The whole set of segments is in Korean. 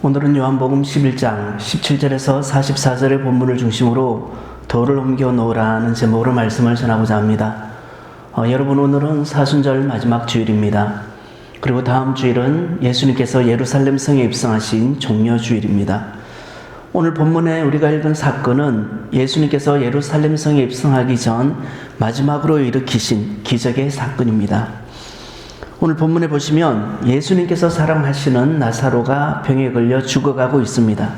오늘은 요한복음 11장 17절에서 44절의 본문을 중심으로 돌을 옮겨 놓으라는 제목으로 말씀을 전하고자 합니다. 여러분, 오늘은 사순절 마지막 주일입니다. 그리고 다음 주일은 예수님께서 예루살렘 성에 입성하신 종려주일입니다. 오늘 본문에 우리가 읽은 사건은 예수님께서 예루살렘 성에 입성하기 전 마지막으로 일으키신 기적의 사건입니다. 오늘 본문에 보시면 예수님께서 사랑하시는 나사로가 병에 걸려 죽어가고 있습니다.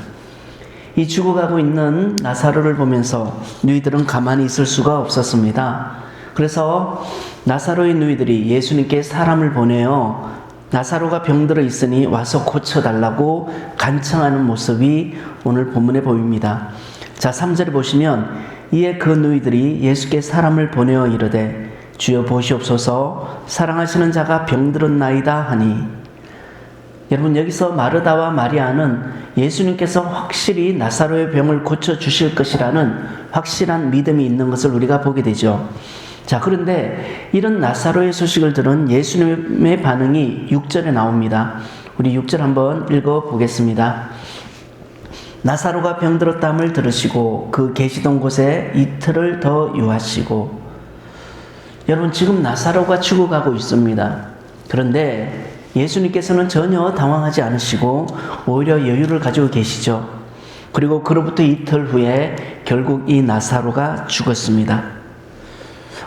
이 죽어가고 있는 나사로를 보면서 누이들은 가만히 있을 수가 없었습니다. 그래서 나사로의 누이들이 예수님께 사람을 보내어 나사로가 병들어 있으니 와서 고쳐달라고 간청하는 모습이 오늘 본문에 보입니다. 자, 3절에 보시면 이에 그 누이들이 예수께 사람을 보내어 이르되 주여 보시옵소서 사랑하시는 자가 병들었나이다 하니, 여러분, 여기서 마르다와 마리아는 예수님께서 확실히 나사로의 병을 고쳐주실 것이라는 확실한 믿음이 있는 것을 우리가 보게 되죠. 자, 그런데 이런 나사로의 소식을 들은 예수님의 반응이 6절에 나옵니다. 우리 6절 한번 읽어보겠습니다. 나사로가 병들었다함을 들으시고 그 계시던 곳에 이틀을 더 유하시고. 여러분, 지금 나사로가 죽어가고 있습니다. 그런데 예수님께서는 전혀 당황하지 않으시고 오히려 여유를 가지고 계시죠. 그리고 그로부터 이틀 후에 결국 이 나사로가 죽었습니다.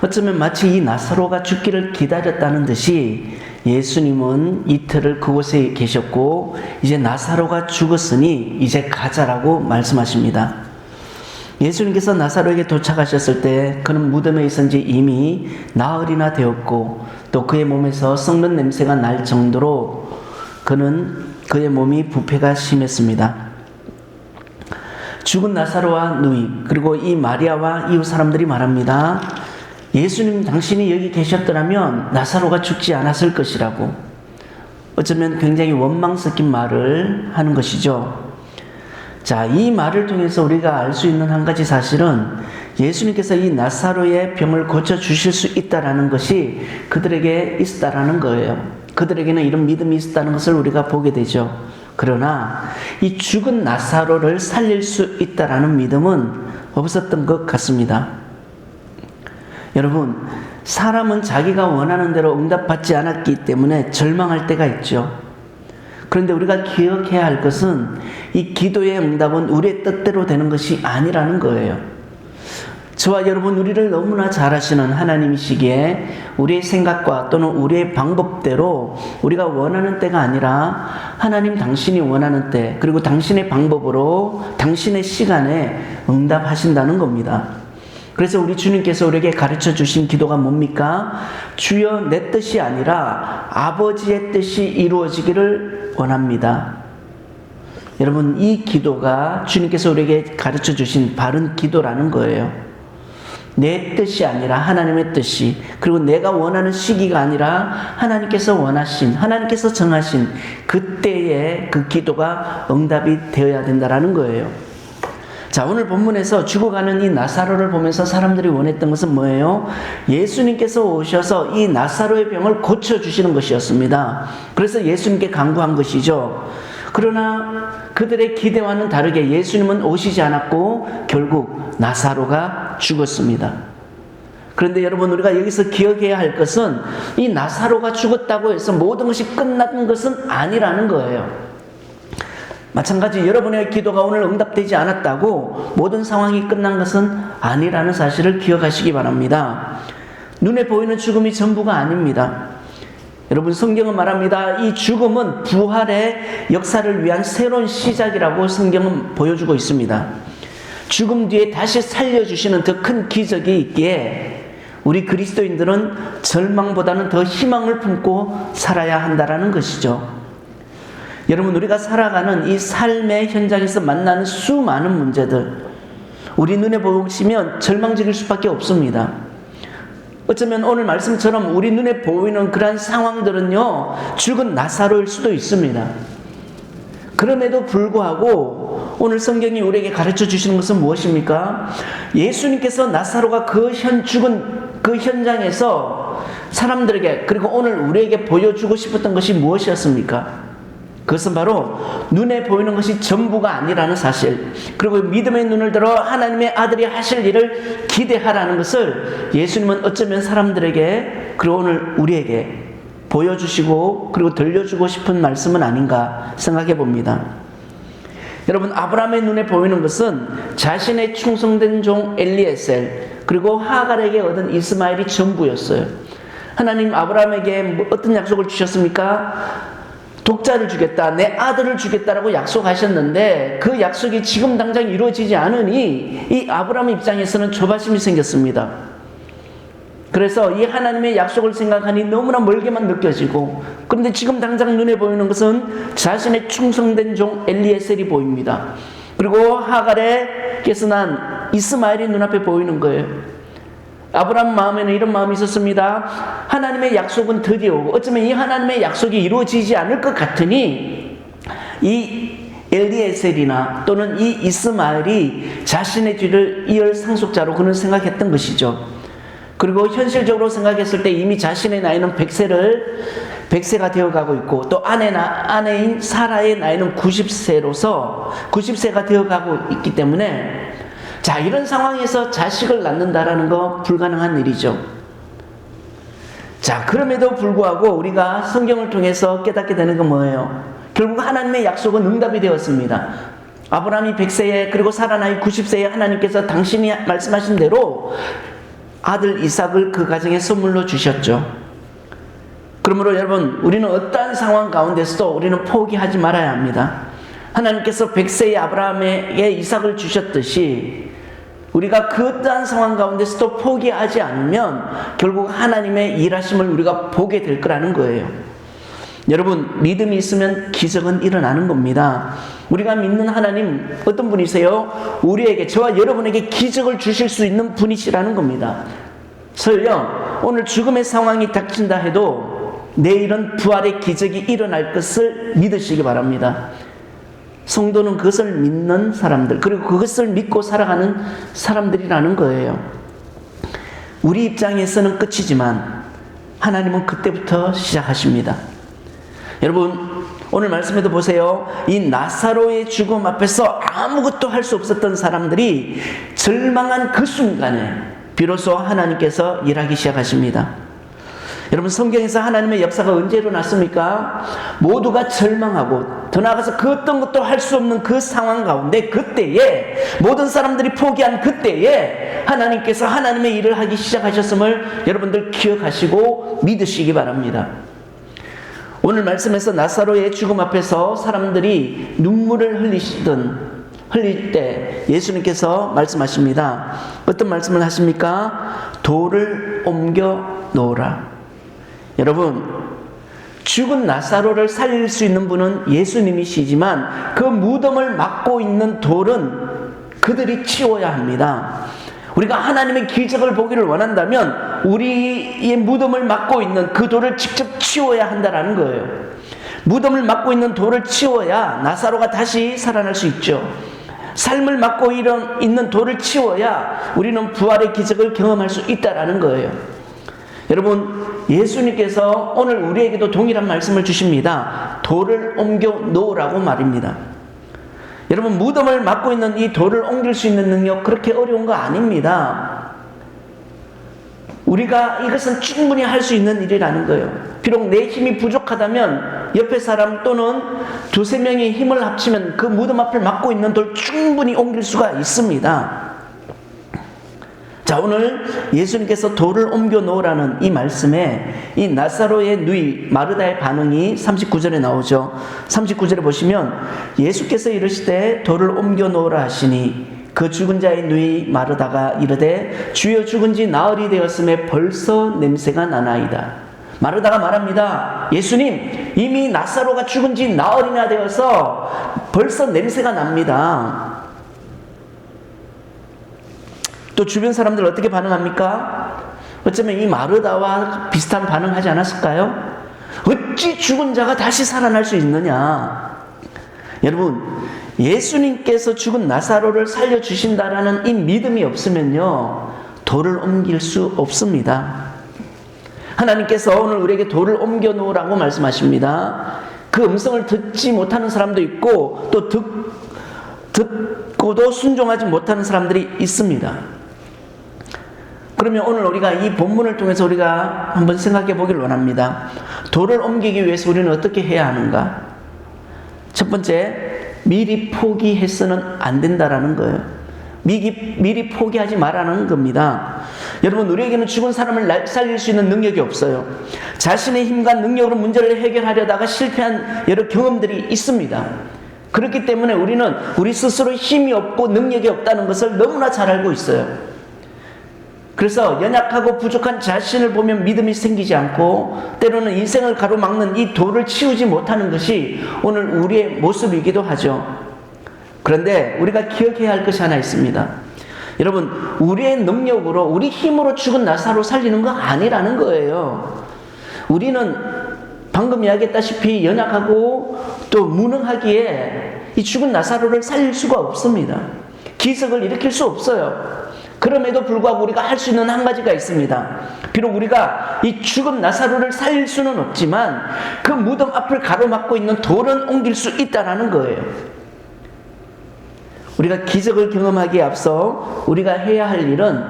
어쩌면 마치 이 나사로가 죽기를 기다렸다는 듯이 예수님은 이틀을 그곳에 계셨고 이제 나사로가 죽었으니 이제 가자라고 말씀하십니다. 예수님께서 나사로에게 도착하셨을 때 그는 무덤에 있은 지 이미 나흘이나 되었고 또 그의 몸에서 썩는 냄새가 날 정도로 그의 몸이 부패가 심했습니다. 죽은 나사로와 누이 그리고 이 마리아와 이웃 사람들이 말합니다. 예수님, 당신이 여기 계셨더라면 나사로가 죽지 않았을 것이라고. 어쩌면 굉장히 원망 섞인 말을 하는 것이죠. 자, 이 말을 통해서 우리가 알 수 있는 한 가지 사실은 예수님께서 이 나사로의 병을 고쳐주실 수 있다라는 것이 그들에게 있었다라는 거예요. 그들에게는 이런 믿음이 있었다는 것을 우리가 보게 되죠. 그러나 이 죽은 나사로를 살릴 수 있다라는 믿음은 없었던 것 같습니다. 여러분, 사람은 자기가 원하는 대로 응답받지 않았기 때문에 절망할 때가 있죠. 그런데 우리가 기억해야 할 것은 이 기도의 응답은 우리의 뜻대로 되는 것이 아니라는 거예요. 저와 여러분, 우리를 너무나 잘 아시는 하나님이시기에 우리의 생각과 또는 우리의 방법대로 우리가 원하는 때가 아니라 하나님 당신이 원하는 때 그리고 당신의 방법으로 당신의 시간에 응답하신다는 겁니다. 그래서 우리 주님께서 우리에게 가르쳐 주신 기도가 뭡니까? 주여, 내 뜻이 아니라 아버지의 뜻이 이루어지기를 원합니다. 여러분, 이 기도가 주님께서 우리에게 가르쳐 주신 바른 기도라는 거예요. 내 뜻이 아니라 하나님의 뜻이, 그리고 내가 원하는 시기가 아니라 하나님께서 원하신, 하나님께서 정하신 그때의 그 기도가 응답이 되어야 된다는 거예요. 자, 오늘 본문에서 죽어가는 이 나사로를 보면서 사람들이 원했던 것은 뭐예요? 예수님께서 오셔서 이 나사로의 병을 고쳐주시는 것이었습니다. 그래서 예수님께 간구한 것이죠. 그러나 그들의 기대와는 다르게 예수님은 오시지 않았고 결국 나사로가 죽었습니다. 그런데 여러분, 우리가 여기서 기억해야 할 것은 이 나사로가 죽었다고 해서 모든 것이 끝난 것은 아니라는 거예요. 마찬가지 여러분의 기도가 오늘 응답되지 않았다고 모든 상황이 끝난 것은 아니라는 사실을 기억하시기 바랍니다. 눈에 보이는 죽음이 전부가 아닙니다. 여러분, 성경은 말합니다. 이 죽음은 부활의 역사를 위한 새로운 시작이라고 성경은 보여주고 있습니다. 죽음 뒤에 다시 살려주시는 더 큰 기적이 있기에 우리 그리스도인들은 절망보다는 더 희망을 품고 살아야 한다는 것이죠. 여러분, 우리가 살아가는 이 삶의 현장에서 만나는 수많은 문제들, 우리 눈에 보시면 절망적일 수밖에 없습니다. 어쩌면 오늘 말씀처럼 우리 눈에 보이는 그러한 상황들은요, 죽은 나사로일 수도 있습니다. 그럼에도 불구하고 오늘 성경이 우리에게 가르쳐 주시는 것은 무엇입니까? 예수님께서 나사로가 죽은 그 현장에서 사람들에게, 그리고 오늘 우리에게 보여주고 싶었던 것이 무엇이었습니까? 그것은 바로 눈에 보이는 것이 전부가 아니라는 사실, 그리고 믿음의 눈을 들어 하나님의 아들이 하실 일을 기대하라는 것을 예수님은 어쩌면 사람들에게, 그리고 오늘 우리에게 보여주시고 그리고 들려주고 싶은 말씀은 아닌가 생각해 봅니다. 여러분, 아브라함의 눈에 보이는 것은 자신의 충성된 종 엘리에셀 그리고 하갈에게 얻은 이스마엘이 전부였어요. 하나님 아브라함에게 어떤 약속을 주셨습니까? 독자를 주겠다, 내 아들을 주겠다라고 약속하셨는데 그 약속이 지금 당장 이루어지지 않으니 이 아브라함 입장에서는 조바심이 생겼습니다. 그래서 이 하나님의 약속을 생각하니 너무나 멀게만 느껴지고, 그런데 지금 당장 눈에 보이는 것은 자신의 충성된 종 엘리에셀이 보입니다. 그리고 하갈에게서 난 이스마엘이 눈앞에 보이는 거예요. 아브라함 마음에는 이런 마음이 있었습니다. 하나님의 약속은 드디어 오고 어쩌면 이 하나님의 약속이 이루어지지 않을 것 같으니 이 엘리에셀이나 또는 이 이스마엘이 자신의 뒤를 이을 상속자로 그는 생각했던 것이죠. 그리고 현실적으로 생각했을 때 이미 자신의 나이는 100세가 되어가고 있고, 또 아내인 사라의 나이는 90세가 되어가고 있기 때문에, 자, 이런 상황에서 자식을 낳는다라는 거 불가능한 일이죠. 자, 그럼에도 불구하고 우리가 성경을 통해서 깨닫게 되는 건 뭐예요? 결국 하나님의 약속은 응답이 되었습니다. 아브라함이 100세에 그리고 사라 나이 90세에 하나님께서 당신이 말씀하신 대로 아들 이삭을 그 가정에 선물로 주셨죠. 그러므로 여러분, 우리는 어떠한 상황 가운데서도 우리는 포기하지 말아야 합니다. 하나님께서 100세의 아브라함에게 이삭을 주셨듯이 우리가 그 어떠한 상황 가운데서도 포기하지 않으면 결국 하나님의 일하심을 우리가 보게 될 거라는 거예요. 여러분, 믿음이 있으면 기적은 일어나는 겁니다. 우리가 믿는 하나님 어떤 분이세요? 우리에게, 저와 여러분에게 기적을 주실 수 있는 분이시라는 겁니다. 설령 오늘 죽음의 상황이 닥친다 해도 내일은 부활의 기적이 일어날 것을 믿으시기 바랍니다. 성도는 그것을 믿는 사람들, 그리고 그것을 믿고 살아가는 사람들이라는 거예요. 우리 입장에서는 끝이지만 하나님은 그때부터 시작하십니다. 여러분, 오늘 말씀에도 보세요. 이 나사로의 죽음 앞에서 아무것도 할 수 없었던 사람들이 절망한 그 순간에 비로소 하나님께서 일하기 시작하십니다. 여러분, 성경에서 하나님의 역사가 언제 일어났습니까? 모두가 절망하고 더 나아가서 그 어떤 것도 할 수 없는 그 상황 가운데, 그때에 모든 사람들이 포기한 그때에 하나님께서 하나님의 일을 하기 시작하셨음을 여러분들 기억하시고 믿으시기 바랍니다. 오늘 말씀에서 나사로의 죽음 앞에서 사람들이 눈물을 흘릴 때 예수님께서 말씀하십니다. 어떤 말씀을 하십니까? 돌을 옮겨 놓으라. 여러분, 죽은 나사로를 살릴 수 있는 분은 예수님이시지만 그 무덤을 막고 있는 돌은 그들이 치워야 합니다. 우리가 하나님의 기적을 보기를 원한다면 우리의 무덤을 막고 있는 그 돌을 직접 치워야 한다는 거예요. 무덤을 막고 있는 돌을 치워야 나사로가 다시 살아날 수 있죠. 삶을 막고 있는 돌을 치워야 우리는 부활의 기적을 경험할 수 있다는 거예요. 여러분, 예수님께서 오늘 우리에게도 동일한 말씀을 주십니다. 돌을 옮겨 놓으라고 말입니다. 여러분, 무덤을 막고 있는 이 돌을 옮길 수 있는 능력 그렇게 어려운 거 아닙니다. 우리가 이것은 충분히 할 수 있는 일이라는 거예요. 비록 내 힘이 부족하다면 옆에 사람 또는 두세 명의 힘을 합치면 그 무덤 앞을 막고 있는 돌 충분히 옮길 수가 있습니다. 자, 오늘 예수님께서 돌을 옮겨 놓으라는 이 말씀에 이 나사로의 누이 마르다의 반응이 39절에 나오죠. 39절에 보시면 예수께서 이르시되 돌을 옮겨 놓으라 하시니 그 죽은 자의 누이 마르다가 이르되 주여 죽은 지 나흘이 되었음에 벌써 냄새가 나나이다. 마르다가 말합니다. 예수님, 이미 나사로가 죽은 지 나흘이나 되어서 벌써 냄새가 납니다. 또 주변 사람들 어떻게 반응합니까? 어쩌면 이 마르다와 비슷한 반응하지 않았을까요? 어찌 죽은 자가 다시 살아날 수 있느냐? 여러분, 예수님께서 죽은 나사로를 살려주신다라는 이 믿음이 없으면요, 돌을 옮길 수 없습니다. 하나님께서 오늘 우리에게 돌을 옮겨 놓으라고 말씀하십니다. 그 음성을 듣지 못하는 사람도 있고 또 듣고도 순종하지 못하는 사람들이 있습니다. 그러면 오늘 우리가 이 본문을 통해서 우리가 한번 생각해 보길 원합니다. 돌을 옮기기 위해서 우리는 어떻게 해야 하는가? 첫 번째, 미리 포기해서는 안 된다라는 거예요. 미리 포기하지 말라는 겁니다. 여러분, 우리에게는 죽은 사람을 살릴 수 있는 능력이 없어요. 자신의 힘과 능력으로 문제를 해결하려다가 실패한 여러 경험들이 있습니다. 그렇기 때문에 우리는 우리 스스로 힘이 없고 능력이 없다는 것을 너무나 잘 알고 있어요. 그래서 연약하고 부족한 자신을 보면 믿음이 생기지 않고 때로는 인생을 가로막는 이 돌을 치우지 못하는 것이 오늘 우리의 모습이기도 하죠. 그런데 우리가 기억해야 할 것이 하나 있습니다. 여러분, 우리의 능력으로 우리 힘으로 죽은 나사로 살리는 거 아니라는 거예요. 우리는 방금 이야기했다시피 연약하고 또 무능하기에 이 죽은 나사로를 살릴 수가 없습니다. 기적을 일으킬 수 없어요. 그럼에도 불구하고 우리가 할 수 있는 한 가지가 있습니다. 비록 우리가 이 죽은 나사로를 살릴 수는 없지만 그 무덤 앞을 가로막고 있는 돌은 옮길 수 있다는 거예요. 우리가 기적을 경험하기에 앞서 우리가 해야 할 일은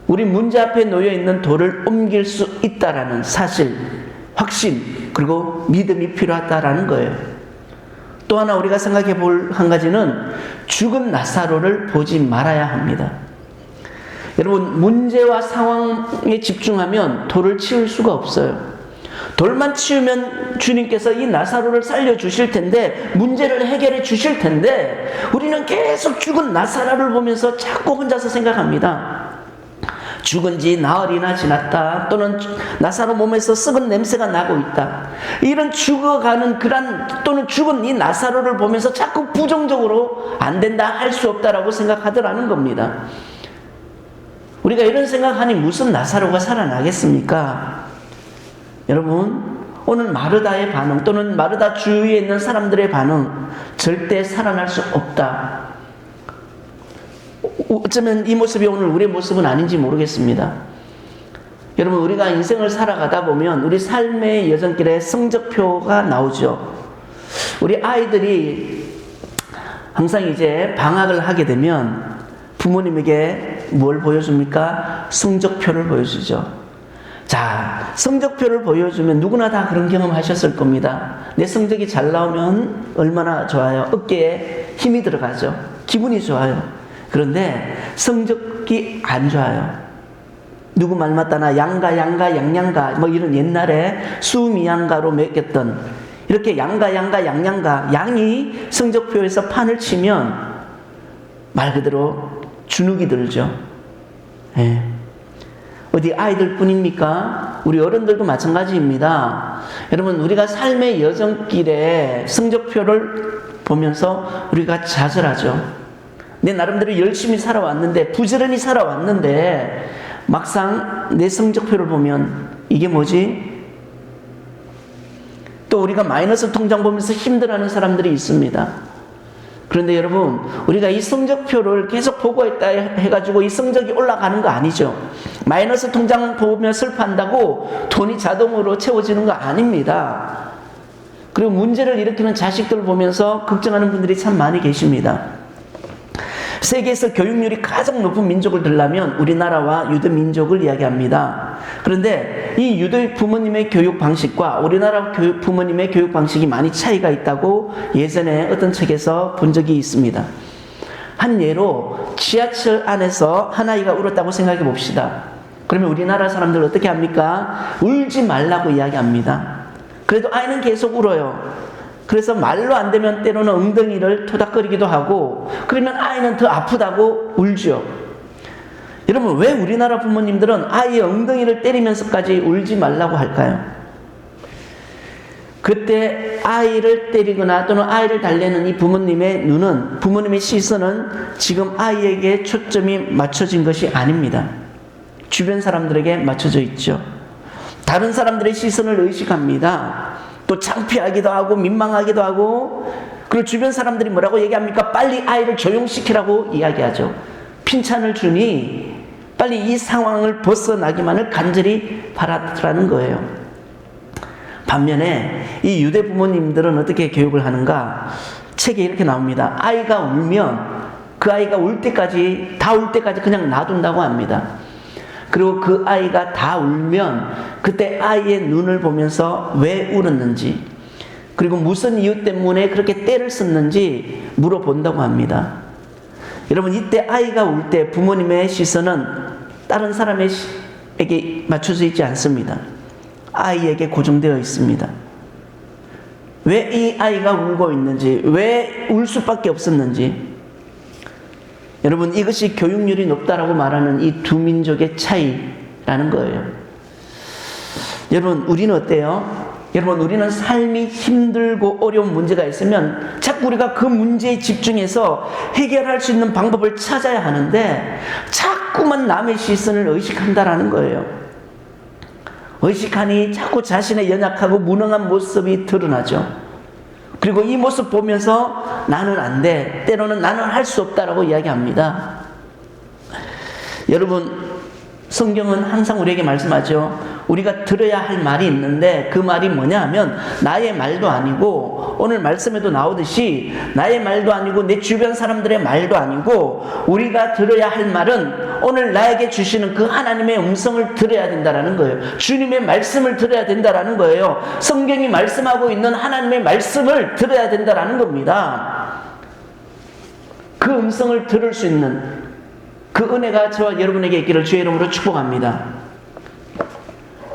우리 문제 앞에 놓여 있는 돌을 옮길 수 있다라는 사실, 확신, 그리고 믿음이 필요하다라는 거예요. 또 하나 우리가 생각해 볼 한 가지는 죽은 나사로를 보지 말아야 합니다. 여러분, 문제와 상황에 집중하면 돌을 치울 수가 없어요. 돌만 치우면 주님께서 이 나사로를 살려주실 텐데, 문제를 해결해 주실 텐데, 우리는 계속 죽은 나사로를 보면서 자꾸 혼자서 생각합니다. 죽은 지 나흘이나 지났다, 또는 나사로 몸에서 썩은 냄새가 나고 있다. 이런 죽어가는 또는 죽은 이 나사로를 보면서 자꾸 부정적으로 안 된다, 할 수 없다라고 생각하더라는 겁니다. 우리가 이런 생각하니 무슨 나사로가 살아나겠습니까? 여러분, 오늘 마르다의 반응 또는 마르다 주위에 있는 사람들의 반응, 절대 살아날 수 없다. 어쩌면 이 모습이 오늘 우리의 모습은 아닌지 모르겠습니다. 여러분, 우리가 인생을 살아가다 보면 우리 삶의 여정길에 성적표가 나오죠. 우리 아이들이 항상 이제 방학을 하게 되면 부모님에게 뭘 보여줍니까? 성적표를 보여주죠. 자, 성적표를 보여주면 누구나 다 그런 경험 하셨을 겁니다. 내 성적이 잘 나오면 얼마나 좋아요. 어깨에 힘이 들어가죠. 기분이 좋아요. 그런데 성적이 안 좋아요. 누구 말 맞다나 양가 양양가 뭐 이런 옛날에 수미양가로 매겼던 이렇게 양가 양양가, 양이 성적표에서 판을 치면 말 그대로 주눅이 들죠. 예. 어디 아이들 뿐입니까? 우리 어른들도 마찬가지입니다. 여러분, 우리가 삶의 여정길에 성적표를 보면서 우리가 좌절하죠. 내 나름대로 열심히 살아왔는데, 부지런히 살아왔는데 막상 내 성적표를 보면 이게 뭐지? 또 우리가 마이너스 통장 보면서 힘들어하는 사람들이 있습니다. 그런데 여러분, 우리가 이 성적표를 계속 보고 있다 해가지고 이 성적이 올라가는 거 아니죠. 마이너스 통장 보면 슬퍼한다고 돈이 자동으로 채워지는 거 아닙니다. 그리고 문제를 일으키는 자식들을 보면서 걱정하는 분들이 참 많이 계십니다. 세계에서 교육률이 가장 높은 민족을 들라면 우리나라와 유대 민족을 이야기합니다. 그런데 이 유대 부모님의 교육 방식과 우리나라 부모님의 교육 방식이 많이 차이가 있다고 예전에 어떤 책에서 본 적이 있습니다. 한 예로 지하철 안에서 한 아이가 울었다고 생각해 봅시다. 그러면 우리나라 사람들 어떻게 합니까? 울지 말라고 이야기합니다. 그래도 아이는 계속 울어요. 그래서 말로 안 되면 때로는 엉덩이를 토닥거리기도 하고, 그러면 아이는 더 아프다고 울죠. 여러분, 왜 우리나라 부모님들은 아이의 엉덩이를 때리면서까지 울지 말라고 할까요? 그때 아이를 때리거나 또는 아이를 달래는 이 부모님의 눈은, 부모님의 시선은 지금 아이에게 초점이 맞춰진 것이 아닙니다. 주변 사람들에게 맞춰져 있죠. 다른 사람들의 시선을 의식합니다. 또 창피하기도 하고 민망하기도 하고, 그리고 주변 사람들이 뭐라고 얘기합니까? 빨리 아이를 조용시키라고 이야기하죠. 핀찬을 주니 빨리 이 상황을 벗어나기만을 간절히 바라라는 거예요. 반면에 이 유대 부모님들은 어떻게 교육을 하는가? 책에 이렇게 나옵니다. 아이가 울면 그 아이가 울 때까지, 다 울 때까지 그냥 놔둔다고 합니다. 그리고 그 아이가 다 울면 그때 아이의 눈을 보면서 왜 울었는지, 그리고 무슨 이유 때문에 그렇게 떼를 썼는지 물어본다고 합니다. 여러분, 이때 아이가 울 때 부모님의 시선은 다른 사람에게 맞춰져 있지 않습니다. 아이에게 고정되어 있습니다. 왜 이 아이가 울고 있는지, 왜 울 수밖에 없었는지. 여러분, 이것이 교육률이 높다라고 말하는 이 두 민족의 차이라는 거예요. 여러분, 우리는 어때요? 여러분, 우리는 삶이 힘들고 어려운 문제가 있으면 자꾸 우리가 그 문제에 집중해서 해결할 수 있는 방법을 찾아야 하는데 자꾸만 남의 시선을 의식한다라는 거예요. 의식하니 자꾸 자신의 연약하고 무능한 모습이 드러나죠. 그리고 이 모습 보면서 나는 안 돼, 때로는 나는 할 수 없다라고 이야기합니다. 여러분, 성경은 항상 우리에게 말씀하죠. 우리가 들어야 할 말이 있는데 그 말이 뭐냐 하면 나의 말도 아니고, 오늘 말씀에도 나오듯이 나의 말도 아니고 내 주변 사람들의 말도 아니고, 우리가 들어야 할 말은 오늘 나에게 주시는 그 하나님의 음성을 들어야 된다라는 거예요. 주님의 말씀을 들어야 된다라는 거예요. 성경이 말씀하고 있는 하나님의 말씀을 들어야 된다라는 겁니다. 그 음성을 들을 수 있는 그 은혜가 저와 여러분에게 있기를 주의 이름으로 축복합니다.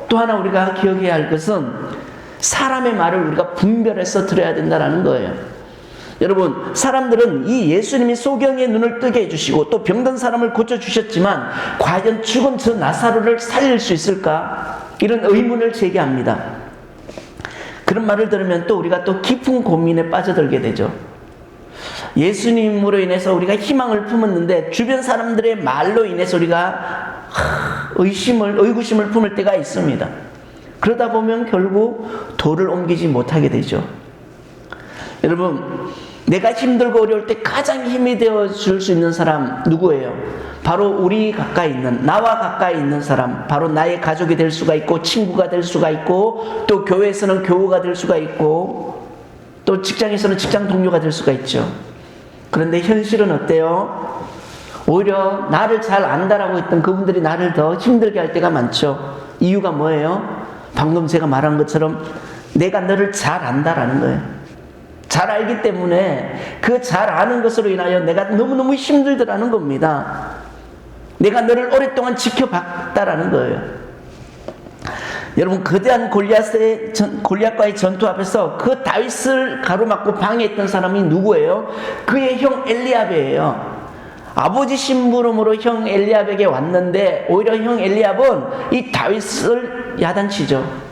또 하나 우리가 기억해야 할 것은 사람의 말을 우리가 분별해서 들어야 된다는 거예요. 여러분, 사람들은 이 예수님이 소경의 눈을 뜨게 해주시고 또 병든 사람을 고쳐주셨지만 과연 죽은 저 나사로를 살릴 수 있을까? 이런 의문을 제기합니다. 그런 말을 들으면 또 우리가 또 깊은 고민에 빠져들게 되죠. 예수님으로 인해서 우리가 희망을 품었는데 주변 사람들의 말로 인해서 우리가 의구심을 품을 때가 있습니다. 그러다 보면 결국 도를 옮기지 못하게 되죠. 여러분, 내가 힘들고 어려울 때 가장 힘이 되어줄 수 있는 사람 누구예요? 바로 우리 가까이 있는, 나와 가까이 있는 사람, 바로 나의 가족이 될 수가 있고 친구가 될 수가 있고 또 교회에서는 교우가 될 수가 있고 또 직장에서는 직장 동료가 될 수가 있죠. 그런데 현실은 어때요? 오히려 나를 잘 안다라고 했던 그분들이 나를 더 힘들게 할 때가 많죠. 이유가 뭐예요? 방금 제가 말한 것처럼 내가 너를 잘 안다라는 거예요. 잘 알기 때문에 그 잘 아는 것으로 인하여 내가 너무너무 힘들더라는 겁니다. 내가 너를 오랫동안 지켜봤다라는 거예요. 여러분, 거대한 골리앗과의 전투 앞에서 그 다윗을 가로막고 방해했던 사람이 누구예요? 그의 형 엘리압이에요. 아버지 심부름으로 형 엘리압에게 왔는데 오히려 형 엘리압은 이 다윗을 야단치죠.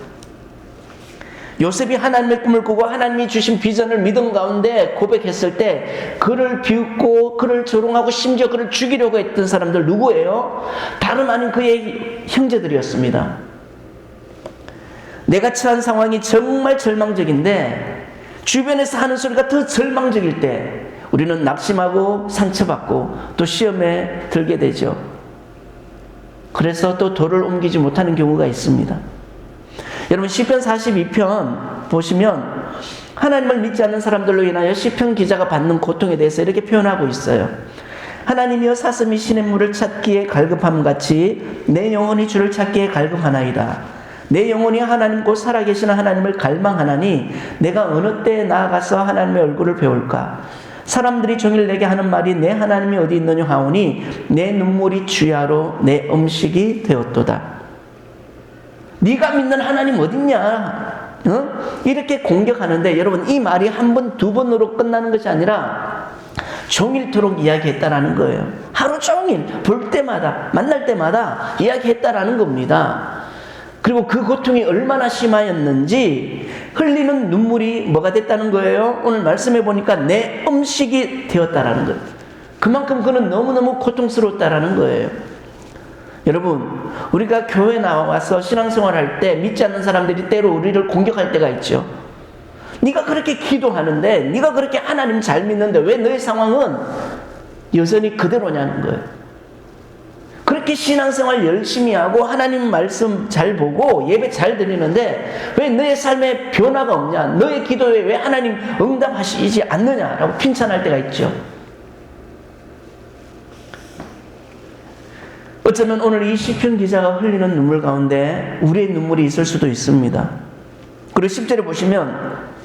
요셉이 하나님의 꿈을 꾸고 하나님이 주신 비전을 믿음 가운데 고백했을 때 그를 비웃고 그를 조롱하고 심지어 그를 죽이려고 했던 사람들 누구예요? 다름 아닌 그의 형제들이었습니다. 내가 처한 상황이 정말 절망적인데 주변에서 하는 소리가 더 절망적일 때 우리는 낙심하고 상처받고 또 시험에 들게 되죠. 그래서 또 도를 옮기지 못하는 경우가 있습니다. 여러분, 시편 42편 보시면 하나님을 믿지 않는 사람들로 인하여 시편 기자가 받는 고통에 대해서 이렇게 표현하고 있어요. 하나님이여, 사슴이 시냇물을 찾기에 갈급함같이 내 영혼이 주를 찾기에 갈급하나이다. 내 영혼이 하나님 곧 살아계시는 하나님을 갈망하나니 내가 어느 때에 나아가서 하나님의 얼굴을 배울까? 사람들이 종일 내게 하는 말이 내 하나님이 어디 있느냐 하오니 내 눈물이 주야로 내 음식이 되었도다. 네가 믿는 하나님 어딨냐? 이렇게 공격하는데 여러분, 이 말이 한 번, 두 번으로 끝나는 것이 아니라 종일토록 이야기했다라는 거예요. 하루 종일 볼 때마다 만날 때마다 이야기했다라는 겁니다. 그리고 그 고통이 얼마나 심하였는지 흘리는 눈물이 뭐가 됐다는 거예요? 오늘 말씀해 보니까 내 음식이 되었다라는 거예요. 그만큼 그는 너무너무 고통스러웠다라는 거예요. 여러분, 우리가 교회 나와서 신앙생활할 때 믿지 않는 사람들이 때로 우리를 공격할 때가 있죠. 네가 그렇게 기도하는데, 네가 그렇게 하나님 잘 믿는데 왜 너의 상황은 여전히 그대로냐는 거예요. 그렇게 그렇게 신앙생활 열심히 하고 하나님 말씀 잘 보고 예배 잘 드리는데 왜 너의 삶에 변화가 없냐? 너의 기도에 왜 하나님 응답하시지 않느냐라고 핀찬할 때가 있죠. 어쩌면 오늘 이 시편 기자가 흘리는 눈물 가운데 우리의 눈물이 있을 수도 있습니다. 그리고 10절에 보시면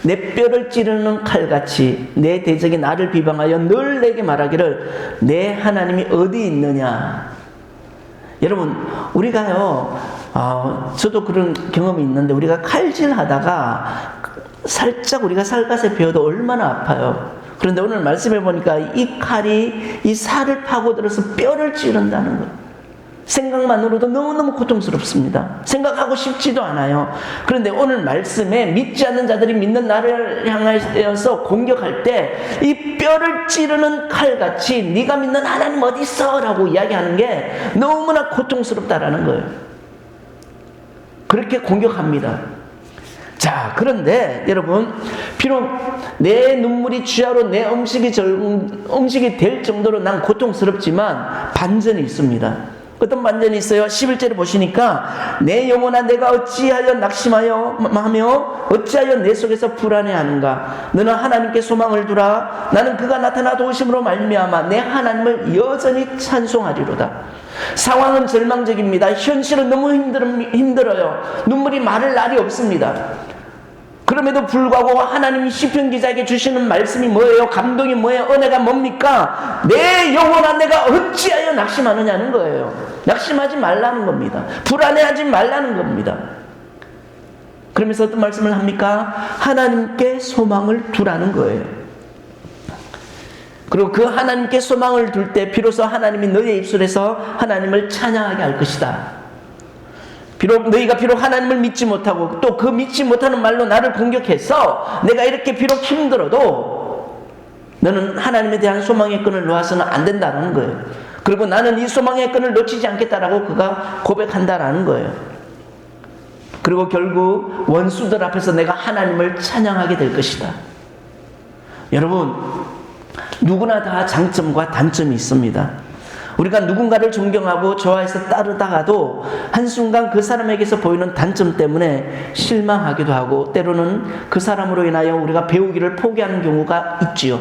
내 뼈를 찌르는 칼같이 내 대적이 나를 비방하여 늘 내게 말하기를 내 하나님이 어디 있느냐. 여러분 우리가요 저도 그런 경험이 있는데 우리가 칼질하다가 살짝 우리가 살갗에 베어도 얼마나 아파요. 그런데 오늘 말씀해 보니까 이 칼이 이 살을 파고들어서 뼈를 찌른다는 거예요. 생각만으로도 너무너무 고통스럽습니다. 생각하고 싶지도 않아요. 그런데 오늘 말씀에 믿지 않는 자들이 믿는 나를 향하여서 공격할 때 이 뼈를 찌르는 칼같이 네가 믿는 하나님 어디 있어? 라고 이야기하는 게 너무나 고통스럽다라는 거예요. 그렇게 공격합니다. 자, 그런데 여러분 비록 내 눈물이 쥐하로 내 음식이 될 정도로 난 고통스럽지만 반전이 있습니다. 어떤 반전이 있어요? 11절에 보시니까 내 영혼아 내가 어찌하여 낙심하여 하며 어찌하여 내 속에서 불안해하는가. 너는 하나님께 소망을 두라. 나는 그가 나타나 도우심으로 말미암아 내 하나님을 여전히 찬송하리로다. 상황은 절망적입니다. 현실은 너무 힘들어요. 눈물이 마를 날이 없습니다. 그럼에도 불구하고 하나님이 시편 기자에게 주시는 말씀이 뭐예요? 감동이 뭐예요? 은혜가 뭡니까? 내 영혼아 내가 어찌하여 낙심하느냐는 거예요. 낙심하지 말라는 겁니다. 불안해하지 말라는 겁니다. 그러면서 어떤 말씀을 합니까? 하나님께 소망을 두라는 거예요. 그리고 그 하나님께 소망을 둘 때 비로소 하나님이 너의 입술에서 하나님을 찬양하게 할 것이다. 너희가 비록 하나님을 믿지 못하고 또 그 믿지 못하는 말로 나를 공격해서 내가 이렇게 비록 힘들어도 너는 하나님에 대한 소망의 끈을 놓아서는 안 된다는 거예요. 그리고 나는 이 소망의 끈을 놓치지 않겠다라고 그가 고백한다라는 거예요. 그리고 결국 원수들 앞에서 내가 하나님을 찬양하게 될 것이다. 여러분 누구나 다 장점과 단점이 있습니다. 우리가 누군가를 존경하고 좋아해서 따르다가도 한순간 그 사람에게서 보이는 단점 때문에 실망하기도 하고 때로는 그 사람으로 인하여 우리가 배우기를 포기하는 경우가 있지요.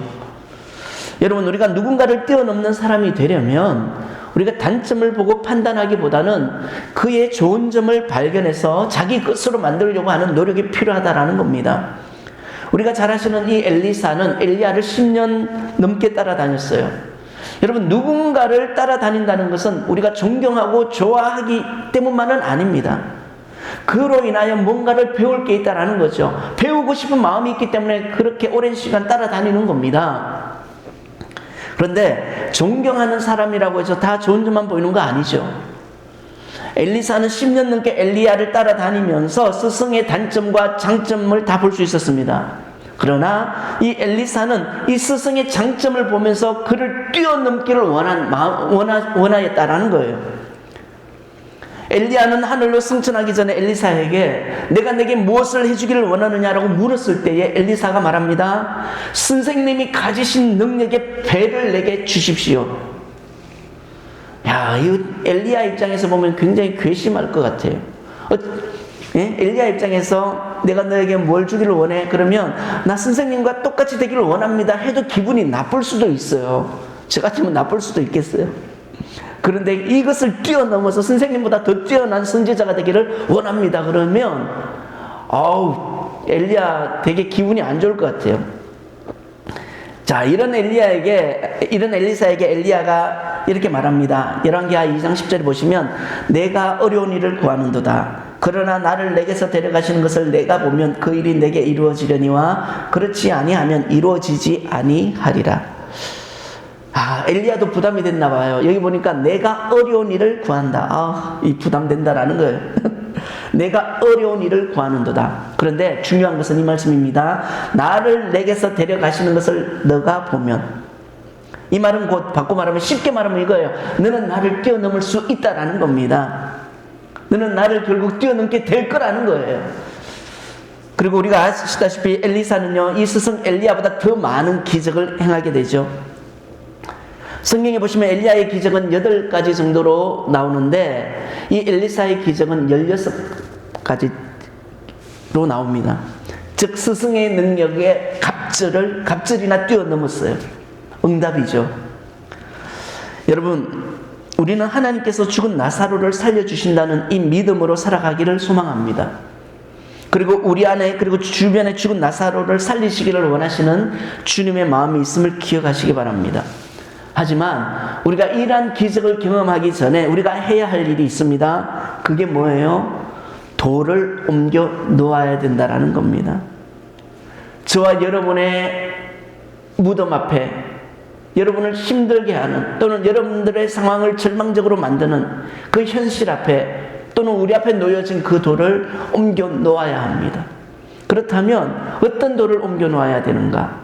여러분 우리가 누군가를 뛰어넘는 사람이 되려면 우리가 단점을 보고 판단하기보다는 그의 좋은 점을 발견해서 자기 것으로 만들려고 하는 노력이 필요하다라는 겁니다. 우리가 잘 아시는 이 엘리사는 엘리야를 10년 넘게 따라다녔어요. 여러분 누군가를 따라다닌다는 것은 우리가 존경하고 좋아하기 때문만은 아닙니다. 그로 인하여 뭔가를 배울 게 있다는 거죠. 배우고 싶은 마음이 있기 때문에 그렇게 오랜 시간 따라다니는 겁니다. 그런데 존경하는 사람이라고 해서 다 좋은 점만 보이는 거 아니죠. 엘리사는 10년 넘게 엘리야를 따라다니면서 스승의 단점과 장점을 다 볼 수 있었습니다. 그러나 이 엘리사는 이 스승의 장점을 보면서 그를 뛰어넘기를 원하였다라는 거예요. 엘리야는 하늘로 승천하기 전에 엘리사에게 내가 내게 무엇을 해주기를 원하느냐라고 물었을 때에 엘리사가 말합니다. 선생님이 가지신 능력의 배를 내게 주십시오. 야, 이 엘리야 입장에서 보면 굉장히 괘씸할 것 같아요. 엘리야 입장에서 내가 너에게 뭘 주기를 원해? 그러면 나 선생님과 똑같이 되기를 원합니다 해도 기분이 나쁠 수도 있어요. 저 같으면 나쁠 수도 있겠어요. 그런데 이것을 뛰어넘어서 선생님보다 더 뛰어난 선지자가 되기를 원합니다 그러면 엘리야 되게 기분이 안 좋을 것 같아요. 자, 이런 엘리사에게 엘리야가 이렇게 말합니다. 열왕기하 2장 10절에 보시면 내가 어려운 일을 구하는도다. 그러나 나를 내게서 데려가시는 것을 내가 보면 그 일이 내게 이루어지려니와 그렇지 아니하면 이루어지지 아니하리라. 엘리야도 부담이 됐나 봐요. 여기 보니까 내가 어려운 일을 구한다. 이 부담된다라는 거예요. 내가 어려운 일을 구하는도다. 그런데 중요한 것은 이 말씀입니다. 나를 내게서 데려가시는 것을 너가 보면, 이 말은 곧 바꿔 말하면 쉽게 말하면 이거예요. 너는 나를 뛰어넘을 수 있다라는 겁니다. 너는 나를 결국 뛰어넘게 될 거라는 거예요. 그리고 우리가 아시다시피 엘리사는요 이 스승 엘리야보다 더 많은 기적을 행하게 되죠. 성경에 보시면 엘리야의 기적은 8가지 정도로 나오는데 이 엘리사의 기적은 16가지로 나옵니다. 즉 스승의 능력에 갑절이나 뛰어넘었어요. 응답이죠. 여러분, 우리는 하나님께서 죽은 나사로를 살려주신다는 이 믿음으로 살아가기를 소망합니다. 그리고 우리 안에 그리고 주변에 죽은 나사로를 살리시기를 원하시는 주님의 마음이 있음을 기억하시기 바랍니다. 하지만 우리가 이러한 기적을 경험하기 전에 우리가 해야 할 일이 있습니다. 그게 뭐예요? 돌을 옮겨 놓아야 된다라는 겁니다. 저와 여러분의 무덤 앞에 여러분을 힘들게 하는 또는 여러분들의 상황을 절망적으로 만드는 그 현실 앞에 또는 우리 앞에 놓여진 그 돌을 옮겨 놓아야 합니다. 그렇다면 어떤 돌을 옮겨 놓아야 되는가?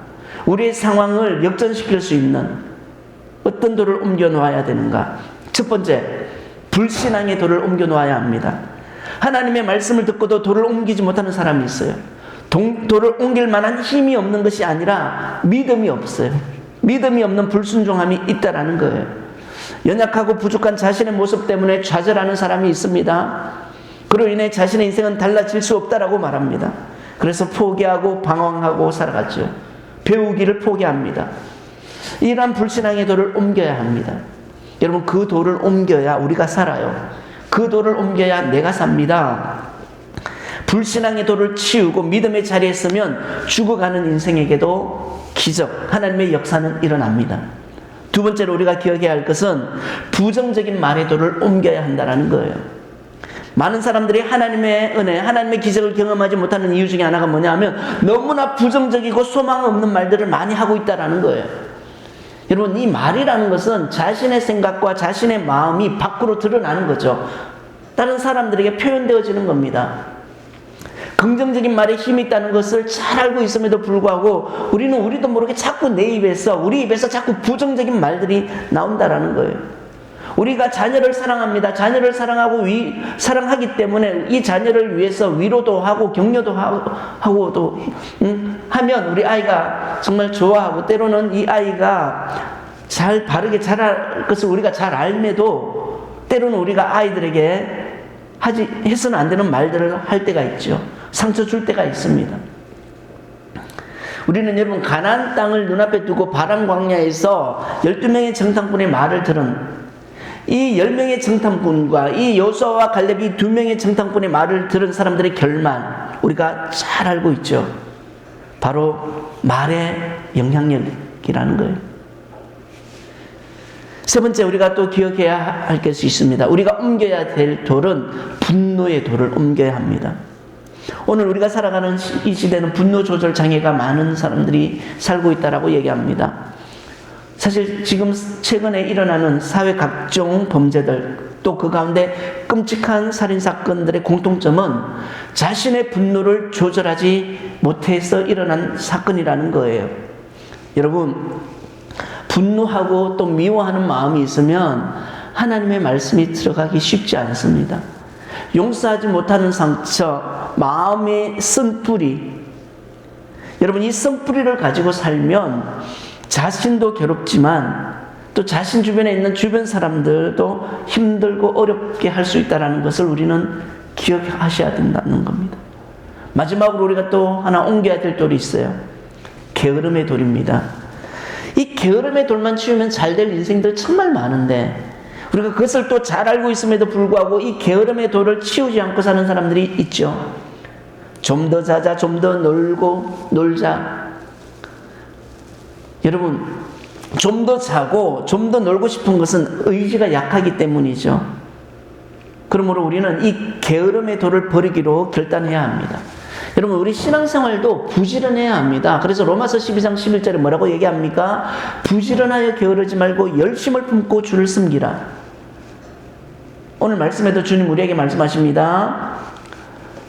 우리의 상황을 역전시킬 수 있는 어떤 돌을 옮겨 놓아야 되는가? 첫 번째, 불신앙의 돌을 옮겨 놓아야 합니다. 하나님의 말씀을 듣고도 돌을 옮기지 못하는 사람이 있어요. 돌을 옮길 만한 힘이 없는 것이 아니라 믿음이 없어요. 믿음이 없는 불순종함이 있다라는 거예요. 연약하고 부족한 자신의 모습 때문에 좌절하는 사람이 있습니다. 그로 인해 자신의 인생은 달라질 수 없다라고 말합니다. 그래서 포기하고 방황하고 살아갔죠. 배우기를 포기합니다. 이러한 불신앙의 돌을 옮겨야 합니다. 여러분, 그 돌을 옮겨야 우리가 살아요. 그 돌을 옮겨야 내가 삽니다. 불신앙의 돌을 치우고 믿음의 자리에 서면 죽어가는 인생에게도 기적, 하나님의 역사는 일어납니다. 두 번째로 우리가 기억해야 할 것은 부정적인 말의 돌을 옮겨야 한다는 거예요. 많은 사람들이 하나님의 은혜, 하나님의 기적을 경험하지 못하는 이유 중에 하나가 뭐냐 하면 너무나 부정적이고 소망 없는 말들을 많이 하고 있다는 거예요. 여러분, 이 말이라는 것은 자신의 생각과 자신의 마음이 밖으로 드러나는 거죠. 다른 사람들에게 표현되어지는 겁니다. 긍정적인 말에 힘이 있다는 것을 잘 알고 있음에도 불구하고 우리도 모르게 자꾸 우리 입에서 자꾸 부정적인 말들이 나온다라는 거예요. 우리가 자녀를 사랑합니다. 자녀를 사랑하기 때문에 이 자녀를 위해서 위로도 하고 격려도 하고도 하면 우리 아이가 정말 좋아하고, 때로는 이 아이가 바르게 자랄 것을 우리가 잘 알매도 때로는 우리가 아이들에게 해서는 안 되는 말들을 할 때가 있죠. 상처 줄 때가 있습니다. 우리는 여러분, 가나안 땅을 눈앞에 두고 바람 광야에서 12명의 정탐꾼의 말을 들은 이 10명의 정탐꾼과 이 여호수아와 갈렙이 2명의 정탐꾼의 말을 들은 사람들의 결말, 우리가 잘 알고 있죠. 바로 말의 영향력이라는 거예요. 세 번째, 우리가 또 기억해야 할 것이 있습니다. 우리가 옮겨야 될 돌은 분노의 돌을 옮겨야 합니다. 오늘 우리가 살아가는 이 시대는 분노 조절 장애가 많은 사람들이 살고 있다라고 얘기합니다. 사실 지금 최근에 일어나는 사회 각종 범죄들, 또 그 가운데 끔찍한 살인사건들의 공통점은 자신의 분노를 조절하지 못해서 일어난 사건이라는 거예요. 여러분, 분노하고 또 미워하는 마음이 있으면 하나님의 말씀이 들어가기 쉽지 않습니다. 용서하지 못하는 상처, 마음의 쓴뿌리, 여러분, 이 쓴뿌리를 가지고 살면 자신도 괴롭지만 또 자신 주변에 있는 주변 사람들도 힘들고 어렵게 할 수 있다는 것을 우리는 기억하셔야 된다는 겁니다. 마지막으로 우리가 또 하나 옮겨야 될 돌이 있어요. 게으름의 돌입니다. 이 게으름의 돌만 치우면 잘 될 인생들 정말 많은데 우리가 그것을 또 잘 알고 있음에도 불구하고 이 게으름의 돌을 치우지 않고 사는 사람들이 있죠. 좀 더 자자, 좀 더 놀자. 여러분, 좀 더 자고 좀 더 놀고 싶은 것은 의지가 약하기 때문이죠. 그러므로 우리는 이 게으름의 돌을 버리기로 결단해야 합니다. 여러분, 우리 신앙생활도 부지런해야 합니다. 그래서 로마서 12장 11절에 뭐라고 얘기합니까? 부지런하여 게으르지 말고 열심을 품고 주를 섬기라. 오늘 말씀에도 주님 우리에게 말씀하십니다.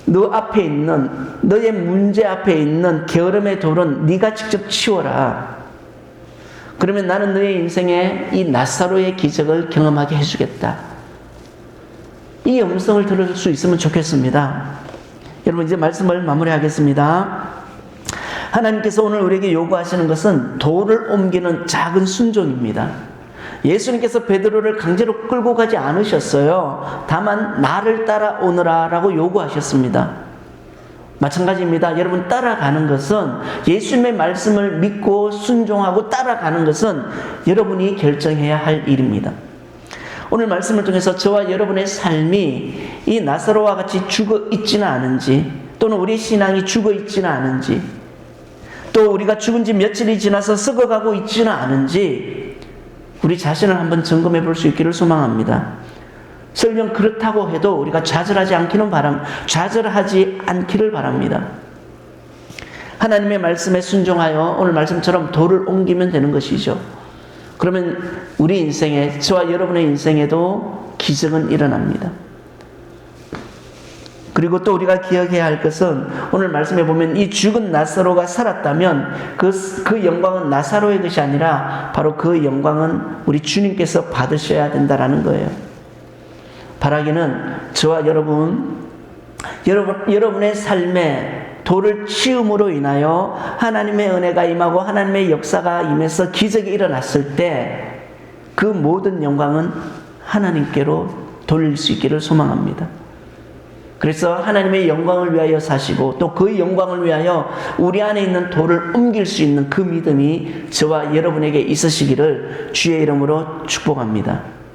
너의 문제 앞에 있는 게으름의 돌은 네가 직접 치워라. 그러면 나는 너의 인생에 이 나사로의 기적을 경험하게 해주겠다. 이 음성을 들을 수 있으면 좋겠습니다. 여러분, 이제 말씀을 마무리하겠습니다. 하나님께서 오늘 우리에게 요구하시는 것은 돌을 옮기는 작은 순종입니다. 예수님께서 베드로를 강제로 끌고 가지 않으셨어요. 다만 나를 따라오너라라고 요구하셨습니다. 마찬가지입니다. 여러분, 따라가는 것은, 예수님의 말씀을 믿고 순종하고 따라가는 것은 여러분이 결정해야 할 일입니다. 오늘 말씀을 통해서 저와 여러분의 삶이 이 나사로와 같이 죽어 있지는 않은지, 또는 우리 신앙이 죽어 있지는 않은지, 또 우리가 죽은 지 며칠이 지나서 썩어가고 있지는 않은지 우리 자신을 한번 점검해 볼 수 있기를 소망합니다. 설령 그렇다고 해도 우리가 좌절하지 않기를 바랍니다. 하나님의 말씀에 순종하여 오늘 말씀처럼 돌을 옮기면 되는 것이죠. 그러면 우리 인생에, 저와 여러분의 인생에도 기적은 일어납니다. 그리고 또 우리가 기억해야 할 것은, 오늘 말씀에 보면 이 죽은 나사로가 살았다면 그 영광은 나사로의 것이 아니라 바로 그 영광은 우리 주님께서 받으셔야 된다라는 거예요. 바라기는 저와 여러분의 삶에 돌을 치움으로 인하여 하나님의 은혜가 임하고 하나님의 역사가 임해서 기적이 일어났을 때 그 모든 영광은 하나님께로 돌릴 수 있기를 소망합니다. 그래서 하나님의 영광을 위하여 사시고 또 그 영광을 위하여 우리 안에 있는 돌을 옮길 수 있는 그 믿음이 저와 여러분에게 있으시기를 주의 이름으로 축복합니다.